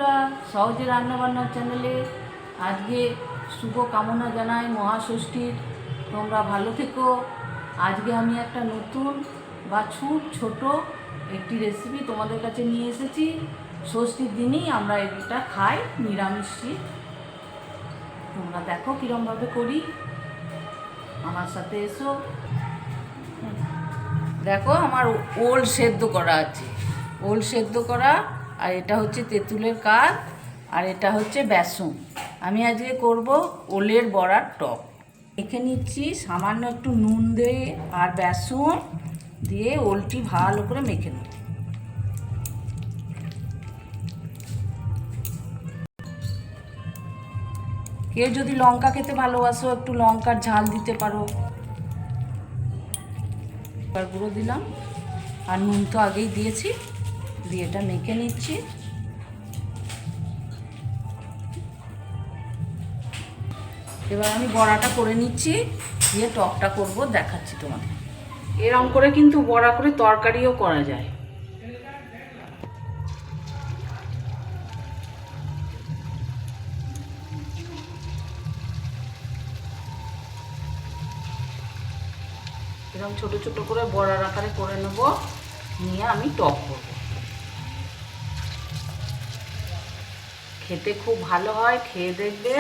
বন্ধুরা, সহজে রান্নাবান্নার চ্যানেলে আজকে শুভ কামনা জানাই মহাষষ্ঠীর। তোমরা ভালো থেকো। আজকে আমি একটা নতুন বা ছোট একটি রেসিপি তোমাদের কাছে নিয়ে এসেছি। ষষ্ঠীর দিনই আমরা এটা খাই, নিরামিষি। তোমরা দেখো কীরমভাবে করি, আমার সাথে এসো। দেখো আমার ওল সেদ্ধ করা আছে, ওল সেদ্ধ করা, আর এটা হচ্ছে তেঁতুলের কাঠ, আর এটা হচ্ছে বেসন। আমি আজকে করব ওলের বড়ার টক। মেখে নিচ্ছি সামান্য একটু নুন দিয়ে আর বেসন দিয়ে ওলটি ভালো করে মেখে নেব। কেউ যদি লঙ্কা খেতে ভালোবাসো একটু লঙ্কার ঝাল দিতে পারো। গুঁড়ো দিলাম আর নুন তো আগেই দিয়েছি, দিয়ে এটা মেখে নিচ্ছি। এবার আমি বড়াটা করে নিচ্ছি, দিয়ে টকটা করব, দেখাচ্ছি তোমাদের। এরকম করে কিন্তু বড়া করে তরকারিও করা যায়। এরকম ছোট ছোট করে বড়ার আকারে করে নেব, নিয়ে আমি টক করব। খেতে খুব ভালো হয়, খেয়ে দেখবে।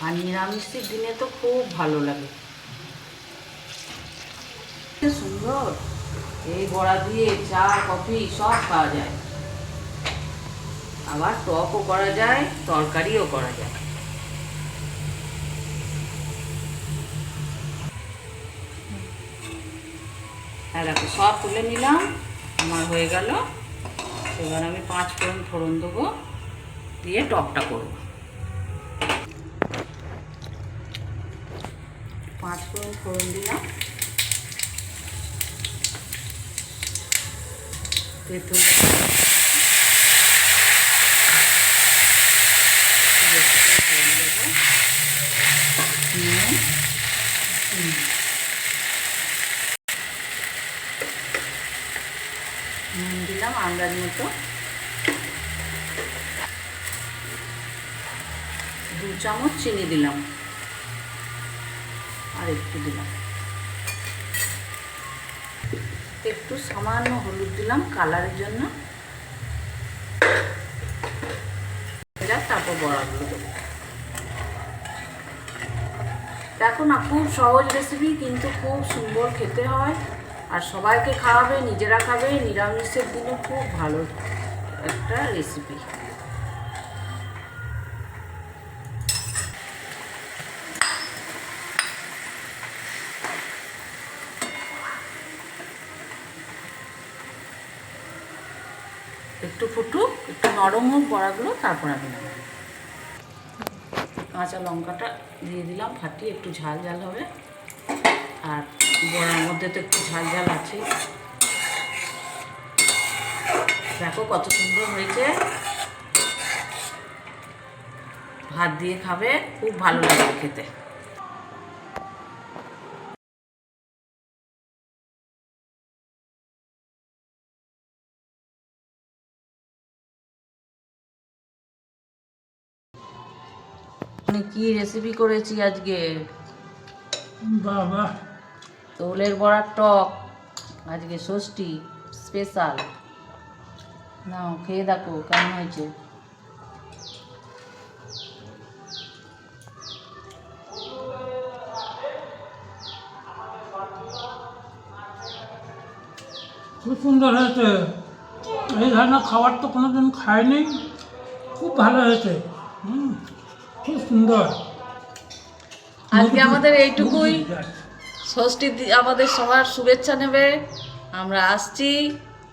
আর নিরামিষের দিনে তো খুব ভালো লাগে। সুন্দর, এই বড়া দিয়ে চা কফি সব খাওয়া যায়, আবার টকও করা যায়, তরকারিও করা যায়। দেখো সব তুলে নিলাম, আমার হয়ে গেল। এবার আমি 5 ফোড়ন দেবো, দিয়ে টকটা করব। 5 ফোড়ন দিলাম, তেঁতুল নুন দিলাম আন্দাজ মতো, 2 চামচ চিনি দিলাম, আর একটু দিলাম, একটু সামান্য হলুদ দিলাম কালারের জন্য। তারপর বড়াগুলো দেবো। দেখো না, খুব সহজ রেসিপি, কিন্তু খুব সুন্দর খেতে হয়, আর সবাইকে খাওয়াবে, নিজেরা খাবে। নিরামিষের দিনে খুব ভালো একটা রেসিপি। একটু ফুটুক, একটু নরম হোক বড়াগুলো, তারপর আমি নেব। কাঁচা লঙ্কাটা দিয়ে দিলাম ফাটিয়ে, একটু ঝাল ঝাল হবে, আর বড়ার মধ্যে তো একটু ঝাল ঝাল আছে। দেখো কত সুন্দর হয়েছে, ভাত দিয়ে খাবে, খুব ভালো লাগবে খেতে। কি রেসিপি করেছি আজকে? বাবা, ওলের বড়ার টক, আজকে ষষ্ঠী স্পেশাল। নাও খেয়ে দেখো কেমন হয়েছে। খুব সুন্দর হয়েছে। এই ধরনের খাবার তো কোনোদিন খাইনি, খুব ভালো হয়েছে। খুব সুন্দর। আজকে আমাদের এইটুকুই। ষষ্ঠী আমাদের সবার শুভেচ্ছা নেবে, আমরা আসছি।